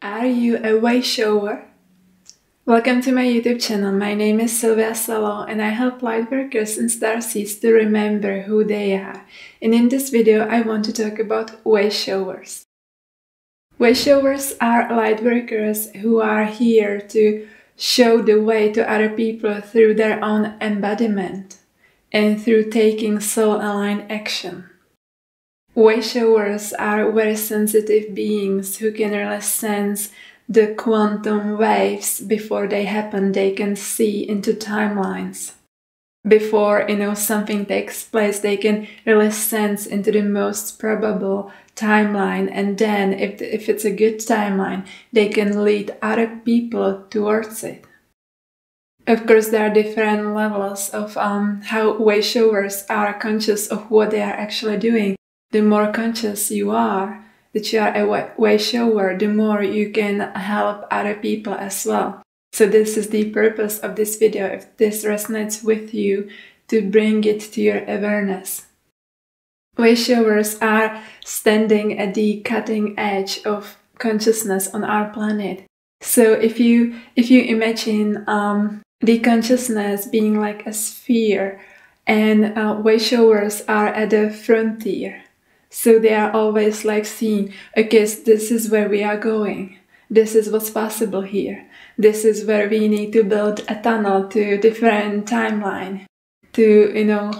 Are you a Wayshower? Welcome to my YouTube channel. My name is Sylvia Salow and I help lightworkers and starseeds to remember who they are. And in this video I want to talk about Wayshowers. Wayshowers are lightworkers who are here to show the way to other people through their own embodiment and through taking soul-aligned action. Wayshowers are very sensitive beings who can really sense the quantum waves before they happen. They can see into timelines. Before, something takes place, they can really sense into the most probable timeline, and then if it's a good timeline, they can lead other people towards it. Of course, there are different levels of how Wayshowers are conscious of what they are actually doing. The more conscious you are that you are a Wayshower, the more you can help other people as well. So this is the purpose of this video, if this resonates with you, to bring it to your awareness. Wayshowers are standing at the cutting edge of consciousness on our planet. So if you imagine the consciousness being like a sphere, and Wayshowers are at the frontier. So they are always like seeing, okay, this is where we are going. This is what's possible here. This is where we need to build a tunnel to different timeline to,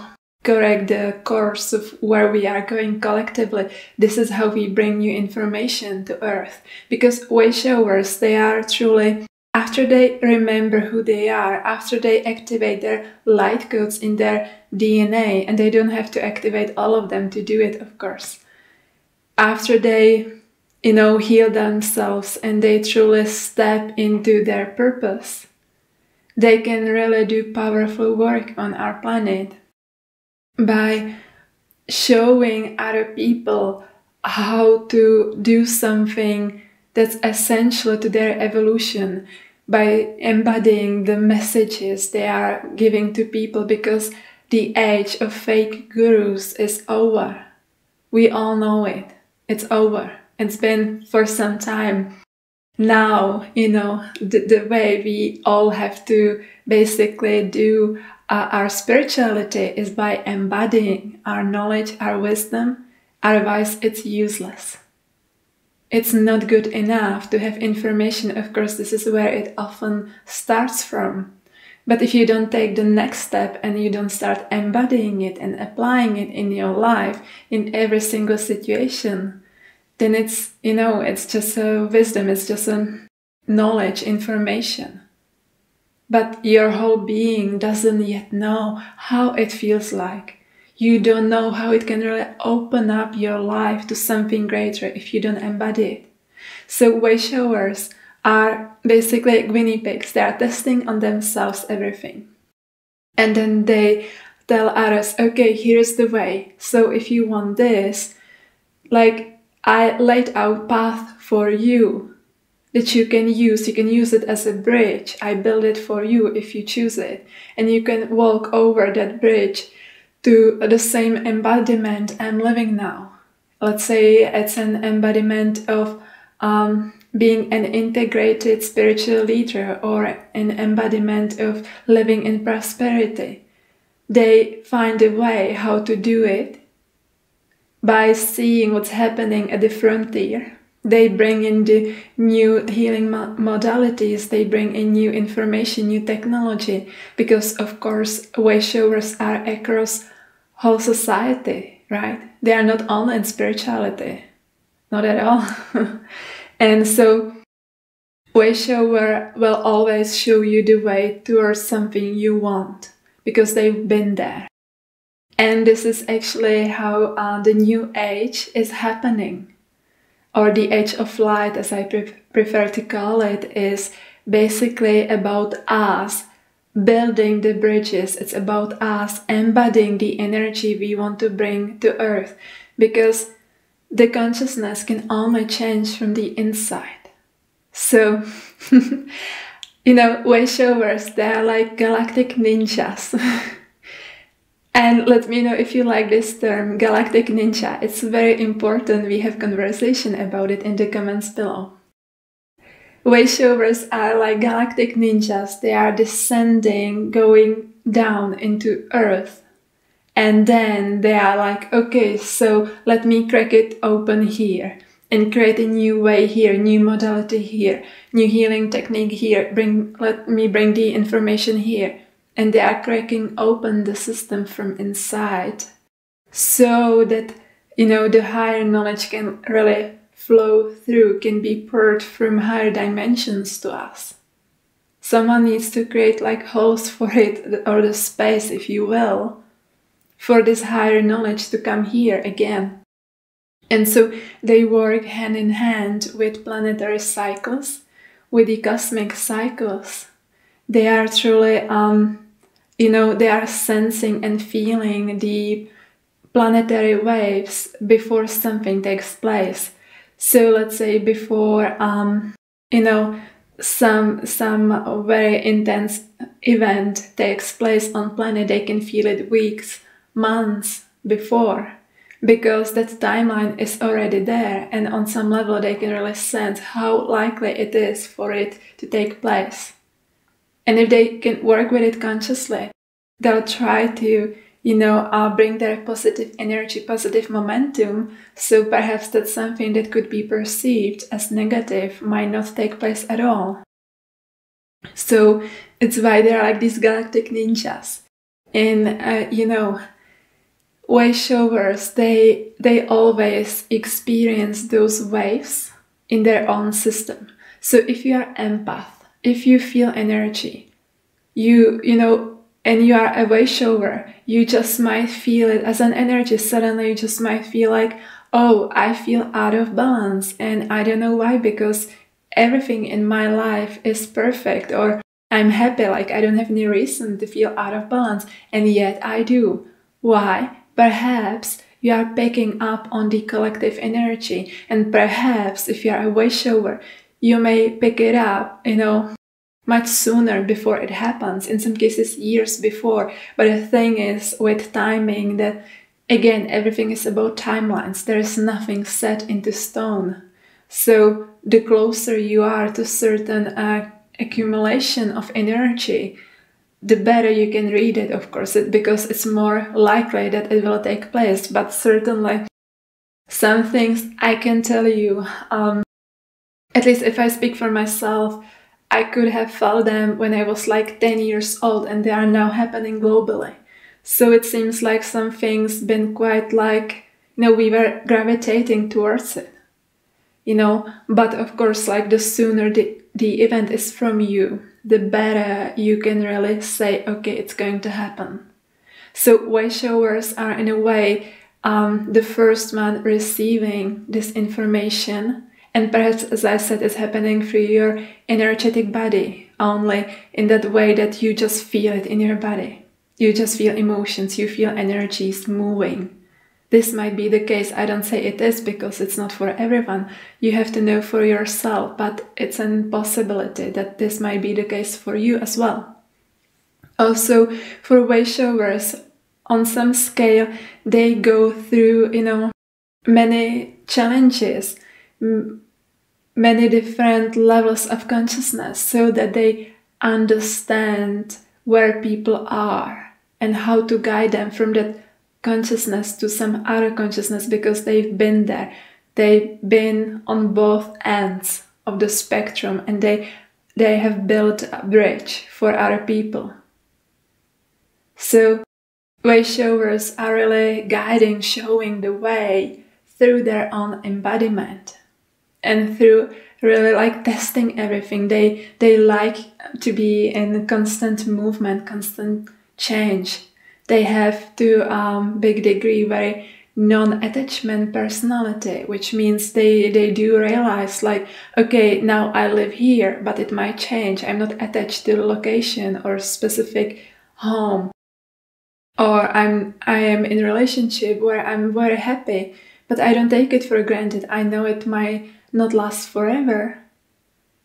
correct the course of where we are going collectively. This is how we bring new information to Earth. Because Wayshowers, they are truly, after they remember who they are, after they activate their light codes in their DNA, and they don't have to activate all of them to do it, of course. After they, heal themselves and they truly step into their purpose, they can really do powerful work on our planet by showing other people how to do something that's essential to their evolution, by embodying the messages they are giving to people, because the age of fake gurus is over. We all know it. It's over. It's been for some time. Now, the way we all have to basically do our spirituality is by embodying our knowledge, our wisdom. Otherwise, it's useless. It's not good enough to have information. Of course, this is where it often starts from. But if you don't take the next step and you don't start embodying it and applying it in your life, in every single situation, then it's just a wisdom, it's just a knowledge, information. But your whole being doesn't yet know how it feels like. You don't know how it can really open up your life to something greater if you don't embody it. So Wayshowers are basically guinea pigs. They are testing on themselves everything. And then they tell others, okay, here's the way. So if you want this, like I laid out path for you that you can use it as a bridge. I build it for you if you choose it. And you can walk over that bridge to the same embodiment I'm living now. Let's say it's an embodiment of being an integrated spiritual leader, or an embodiment of living in prosperity. They find a way how to do it by seeing what's happening at the frontier. They bring in the new healing modalities, they bring in new information, new technology, because of course Wayshowers are across whole society, right? They are not only in spirituality, not at all. And so Wayshower will always show you the way towards something you want, because they've been there. And this is actually how the new age is happening. Or the age of light, as I prefer to call it, is basically about us building the bridges. It's about us embodying the energy we want to bring to Earth, because the consciousness can only change from the inside. So, Wayshowers, they're like Galactic Ninjas. And let me know if you like this term, Galactic Ninja. It's very important we have conversation about it in the comments below. Wayshowers are like galactic ninjas. They are descending, going down into Earth. And then they are like, okay, so let me crack it open here and create a new way here, new modality here, new healing technique here. Let me bring the information here. And they are cracking open the system from inside so that, the higher knowledge can really flow through, can be poured from higher dimensions to us. Someone needs to create like holes for it, or the space, if you will, for this higher knowledge to come here again. And so they work hand in hand with planetary cycles, with the cosmic cycles. They are truly, they are sensing and feeling the planetary waves before something takes place. So let's say before, some very intense event takes place on planet, they can feel it weeks, months before, because that timeline is already there, and on some level they can really sense how likely it is for it to take place. And if they can work with it consciously, they'll try to bring their positive energy, positive momentum, so perhaps that something that could be perceived as negative might not take place at all. So it's why they're like these galactic ninjas. And, Wayshowers, they always experience those waves in their own system. So if you are empath, if you feel energy, and you are a wayshower, you just might feel it as an energy. Suddenly you just might feel like, oh, I feel out of balance, and I don't know why, because everything in my life is perfect, or I'm happy, like I don't have any reason to feel out of balance, and yet I do. Why? Perhaps you are picking up on the collective energy, and perhaps if you are a wayshower, you may pick it up, much sooner before it happens, in some cases years before. But the thing is with timing that, again, everything is about timelines. There is nothing set into stone. So the closer you are to certain accumulation of energy, the better you can read it, of course, because it's more likely that it will take place. But certainly some things I can tell you, at least if I speak for myself, I could have felt them when I was like 10 years old, and they are now happening globally. So it seems like something's been quite like, we were gravitating towards it, But of course, like the sooner the event is from you, the better you can really say, okay, it's going to happen. So wayshowers are in a way the first one receiving this information. And perhaps, as I said, it's happening through your energetic body, only in that way that you just feel it in your body. You just feel emotions, you feel energies moving. This might be the case. I don't say it is, because it's not for everyone. You have to know for yourself, but it's a possibility that this might be the case for you as well. Also, for wayshowers, on some scale, they go through, many challenges, many different levels of consciousness, so that they understand where people are and how to guide them from that consciousness to some other consciousness, because they've been there. They've been on both ends of the spectrum, and they have built a bridge for other people. So wayshowers are really guiding, showing the way through their own embodiment. And through really like testing everything. They like to be in constant movement, constant change. They have, to a big degree, very non-attachment personality, which means they do realize, like, okay, now I live here, but it might change. I'm not attached to the location or specific home. Or I am in a relationship where I'm very happy, but I don't take it for granted. I know it might not last forever.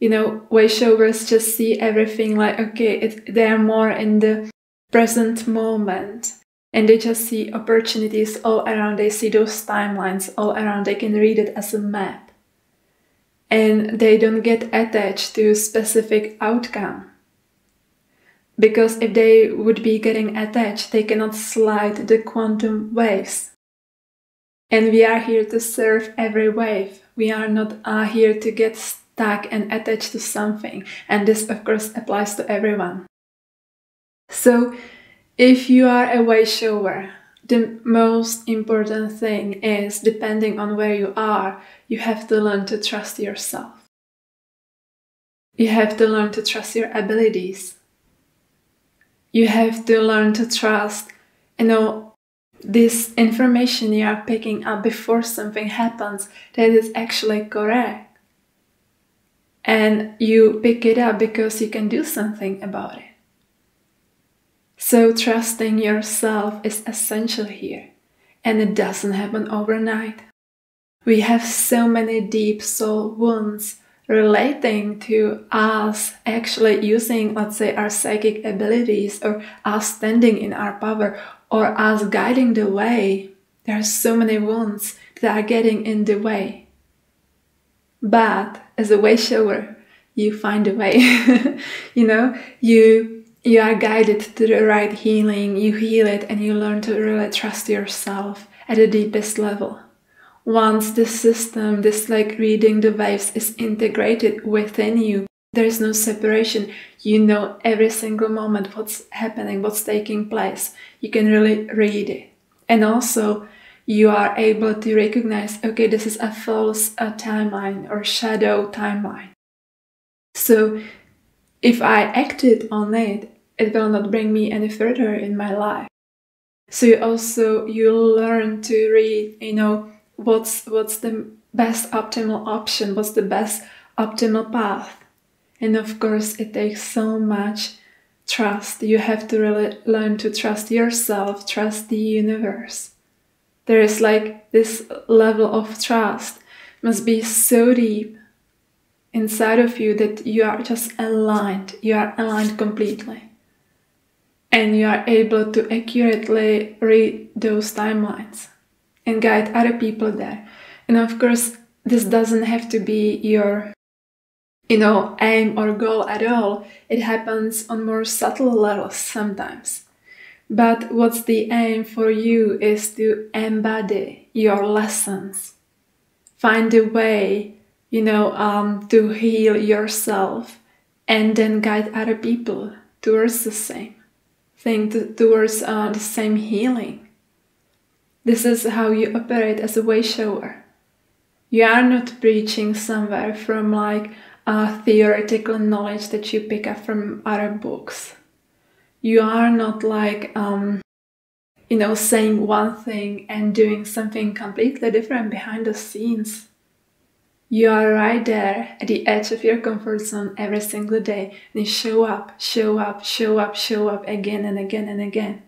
Wayshowers just see everything like, okay, they are more in the present moment, and they just see opportunities all around. They see those timelines all around. They can read it as a map. and they don't get attached to a specific outcome. Because if they would be getting attached, they cannot slide the quantum waves. And we are here to serve every wave. We are not here to get stuck and attached to something. And this, of course, applies to everyone. So, if you are a wayshower, the most important thing is, depending on where you are, you have to learn to trust yourself. You have to learn to trust your abilities. You have to learn to trust, this information you are picking up before something happens, that is actually correct. And you pick it up because you can do something about it. So trusting yourself is essential here, and it doesn't happen overnight. We have so many deep soul wounds relating to us actually using, let's say, our psychic abilities, or us standing in our power, or us guiding the way. There are so many wounds that are getting in the way. But as a wayshower, you find a way. You are guided to the right healing, you heal it, and you learn to really trust yourself at the deepest level. Once this system, this like reading the waves, is integrated within you, there is no separation. You know every single moment what's happening, what's taking place. You can really read it. And also, you are able to recognize, okay, this is a false timeline or shadow timeline. So, if I acted on it, it will not bring me any further in my life. So you learn to read, what's the best optimal option, what's the best optimal path. And of course, it takes so much trust. You have to really learn to trust yourself, trust the universe. There is like this level of trust must be so deep inside of you that you are just aligned. You are aligned completely. And you are able to accurately read those timelines and guide other people there. And of course, this doesn't have to be your, aim or goal at all. It happens on more subtle levels sometimes. But what's the aim for you is to embody your lessons. Find a way, to heal yourself and then guide other people towards the same thing, towards the same healing. This is how you operate as a wayshower. You are not preaching somewhere from like theoretical knowledge that you pick up from other books. You are not like, saying one thing and doing something completely different behind the scenes. You are right there at the edge of your comfort zone every single day, and you show up again and again and again.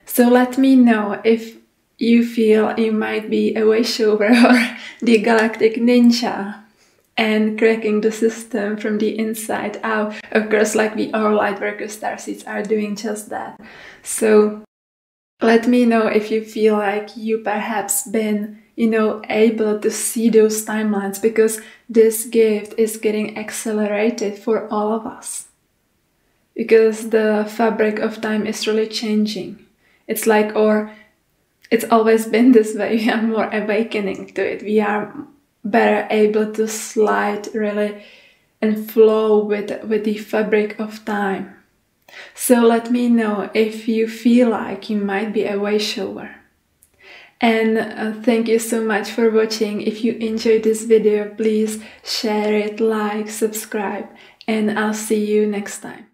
So let me know if you feel you might be a wayshower or the Galactic Ninja and cracking the system from the inside out. Of course, like we all Lightworker starseeds are doing just that. So let me know if you feel like you perhaps been able to see those timelines, because this gift is getting accelerated for all of us. Because the fabric of time is really changing. It's like, or it's always been this way, we are more awakening to it. We are better able to slide really and flow with the fabric of time. So let me know if you feel like you might be a wayshower. And thank you so much for watching. If you enjoyed this video, please share it, like, subscribe, and I'll see you next time.